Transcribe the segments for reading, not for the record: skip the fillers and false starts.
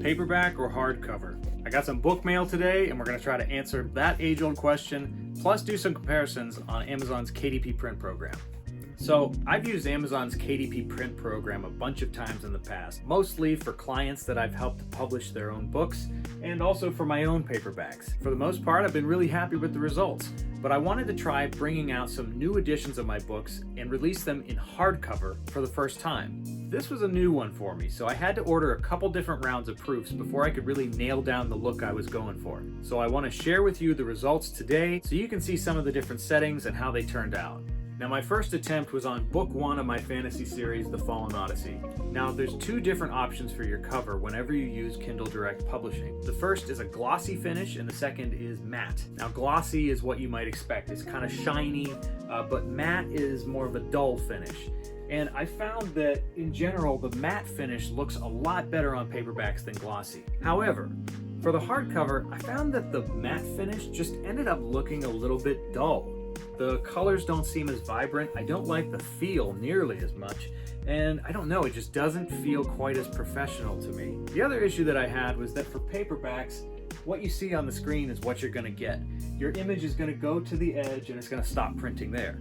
paperback or hardcover? I got some book mail today and we're going to try to answer that age-old question, plus do some comparisons on Amazon's KDP print program. So I've used Amazon's KDP print program a bunch of times in the past, mostly for clients that I've helped publish their own books and also for my own paperbacks. For the most part, I've been really happy with the results, but I wanted to try bringing out some new editions of my books and release them in hardcover for the first time. This was a new one for me, so I had to order a couple different rounds of proofs before I could really nail down the look I was going for. So I want to share with you the results today so you can see some of the different settings and how they turned out. Now, my first attempt was on book 1 of my fantasy series, The Fallen Odyssey. Now, there's two different options for your cover whenever you use Kindle Direct Publishing. The first is a glossy finish and the second is matte. Now, glossy is what you might expect. It's kind of shiny, but matte is more of a dull finish. And I found that, in general, the matte finish looks a lot better on paperbacks than glossy. However, for the hardcover, I found that the matte finish just ended up looking a little bit dull. The colors don't seem as vibrant. I don't like the feel nearly as much. And I don't know, it just doesn't feel quite as professional to me. The other issue that I had was that for paperbacks, what you see on the screen is what you're gonna get. Your image is gonna go to the edge and it's gonna stop printing there.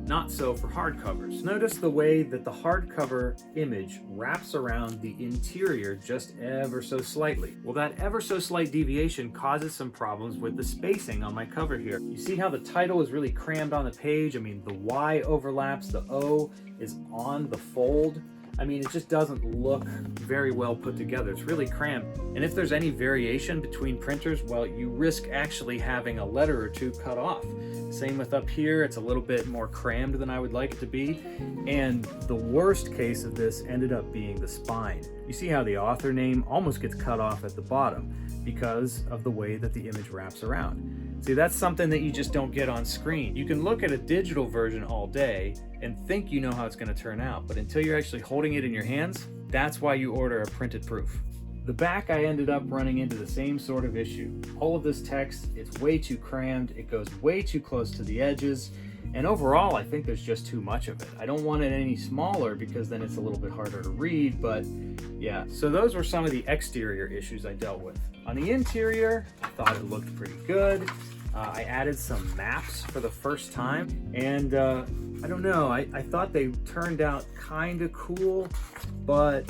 Not so for hardcovers. Notice the way that the hardcover image wraps around the interior just ever so slightly. Well, that ever so slight deviation causes some problems with the spacing on my cover here. You see how the title is really crammed on the page? I mean, the Y overlaps, the O is on the fold. I mean, it just doesn't look very well put together. It's really cramped. And if there's any variation between printers, well, you risk actually having a letter or two cut off. Same with up here, it's a little bit more crammed than I would like it to be. And the worst case of this ended up being the spine. You see how the author name almost gets cut off at the bottom because of the way that the image wraps around. See, that's something that you just don't get on screen. You can look at a digital version all day and think you know how it's going to turn out, but until you're actually holding it in your hands, that's why you order a printed proof. The back, I ended up running into the same sort of issue. All of this text, it's way too crammed, it goes way too close to the edges, and overall, I think there's just too much of it. I don't want it any smaller because then it's a little bit harder to read, but yeah. So those were some of the exterior issues I dealt with. On the interior, I thought it looked pretty good. I added some maps for the first time, and I don't know, I thought they turned out kind of cool, but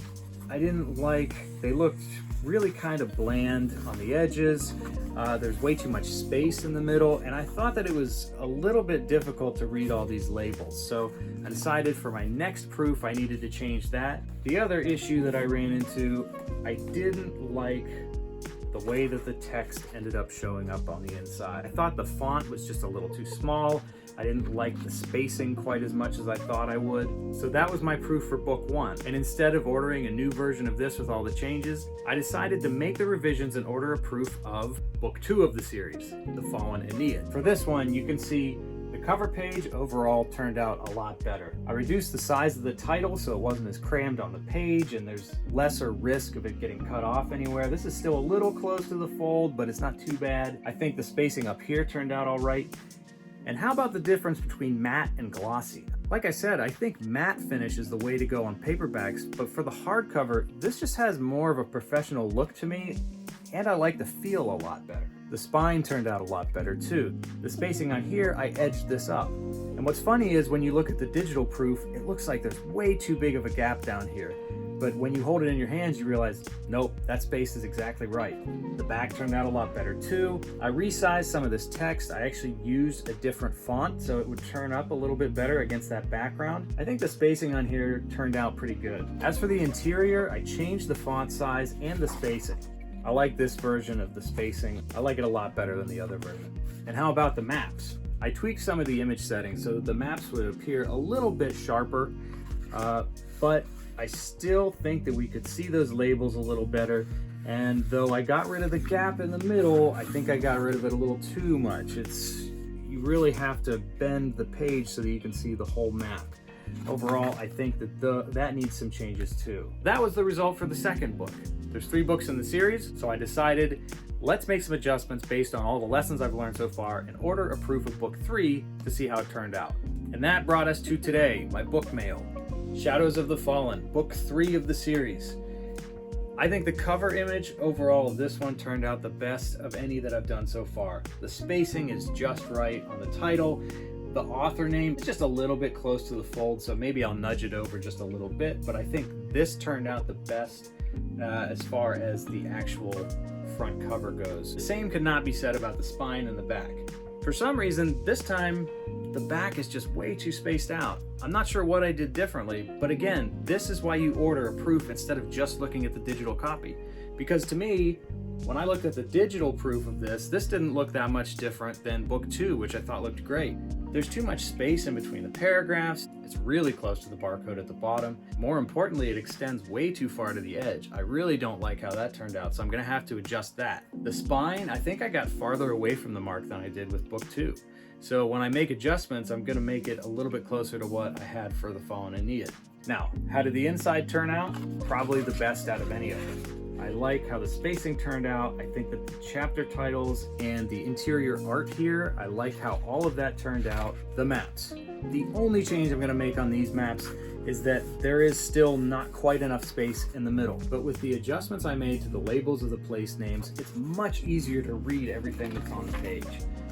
I didn't like, they looked really kind of bland on the edges. There's way too much space in the middle, and I thought that it was a little bit difficult to read all these labels. So I decided for my next proof I needed to change that. The other issue that I ran into, I didn't like the way that the text ended up showing up on the inside. I thought the font was just a little too small. I didn't like the spacing quite as much as I thought I would. So that was my proof for book 1. And instead of ordering a new version of this with all the changes, I decided to make the revisions and order a proof of book 2 of the series, The Fallen Aeneid. For this one, you can see the cover page overall turned out a lot better. I reduced the size of the title so it wasn't as crammed on the page and there's lesser risk of it getting cut off anywhere. This is still a little close to the fold, but it's not too bad. I think the spacing up here turned out all right. And how about the difference between matte and glossy? Like I said, I think matte finish is the way to go on paperbacks, but for the hardcover, this just has more of a professional look to me, and I like the feel a lot better. The spine turned out a lot better too. The spacing on here, I edged this up. And what's funny is when you look at the digital proof, it looks like there's way too big of a gap down here. But when you hold it in your hands, you realize, nope, that space is exactly right. The back turned out a lot better too. I resized some of this text. I actually used a different font so it would turn up a little bit better against that background. I think the spacing on here turned out pretty good. As for the interior, I changed the font size and the spacing. I like this version of the spacing. I like it a lot better than the other version. And how about the maps? I tweaked some of the image settings so that the maps would appear a little bit sharper, but I still think that we could see those labels a little better. And though I got rid of the gap in the middle, I think I got rid of it a little too much. You really have to bend the page so that you can see the whole map. Overall, I think that that needs some changes too. That was the result for the second book. There's 3 books in the series, so I decided let's make some adjustments based on all the lessons I've learned so far and order a proof of book 3 to see how it turned out. And that brought us to today, my book mail. Shadows of the Fallen, book 3 of the series. I think the cover image overall of this one turned out the best of any that I've done so far. The spacing is just right on the title. The author name is just a little bit close to the fold, so maybe I'll nudge it over just a little bit, but I think this turned out the best as far as the actual front cover goes. The same could not be said about the spine and the back. For some reason, this time, the back is just way too spaced out. I'm not sure what I did differently, but again, this is why you order a proof instead of just looking at the digital copy. Because to me, when I looked at the digital proof of this didn't look that much different than book 2, which I thought looked great. There's too much space in between the paragraphs. It's really close to the barcode at the bottom. More importantly, it extends way too far to the edge. I really don't like how that turned out, so I'm gonna have to adjust that. The spine, I think I got farther away from the mark than I did with book 2. So when I make adjustments, I'm gonna make it a little bit closer to what I had for the Fallen Aeneid. Now, how did the inside turn out? Probably the best out of any of them. I like how the spacing turned out. I think that the chapter titles and the interior art here, I like how all of that turned out. The maps. The only change I'm gonna make on these maps is that there is still not quite enough space in the middle. But with the adjustments I made to the labels of the place names, it's much easier to read everything that's on the page.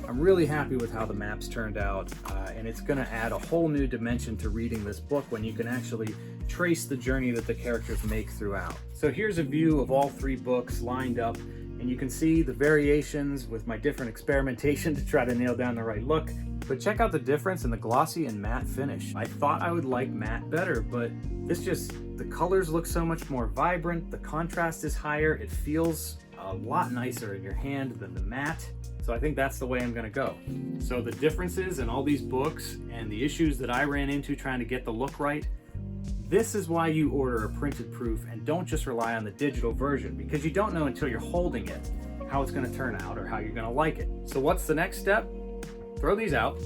I'm really happy with how the maps turned out, and it's gonna add a whole new dimension to reading this book when you can actually trace the journey that the characters make throughout. So here's a view of all 3 books lined up, and you can see the variations with my different experimentation to try to nail down the right look. But check out the difference in the glossy and matte finish. I thought I would like matte better, but the colors look so much more vibrant, the contrast is higher, it feels a lot nicer in your hand than the matte. So I think that's the way I'm gonna go. So the differences in all these books and the issues that I ran into trying to get the look right, this is why you order a printed proof and don't just rely on the digital version, because you don't know until you're holding it how it's gonna turn out or how you're gonna like it. So what's the next step? Throw these out,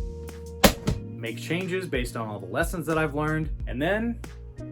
make changes based on all the lessons that I've learned, and then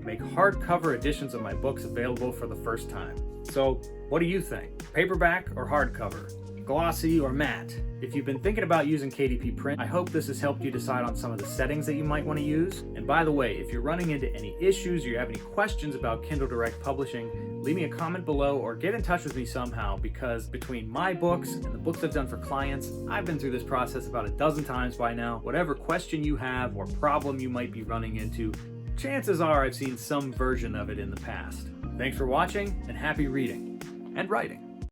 make hardcover editions of my books available for the first time. So what do you think? Paperback or hardcover? Glossy or matte? If you've been thinking about using KDP print, I hope this has helped you decide on some of the settings that you might want to use. And by the way, if you're running into any issues or you have any questions about Kindle Direct Publishing, leave me a comment below or get in touch with me somehow, because between my books and the books I've done for clients, I've been through this process about a dozen times by now. Whatever question you have or problem you might be running into, chances are I've seen some version of it in the past. Thanks for watching, and happy reading and writing.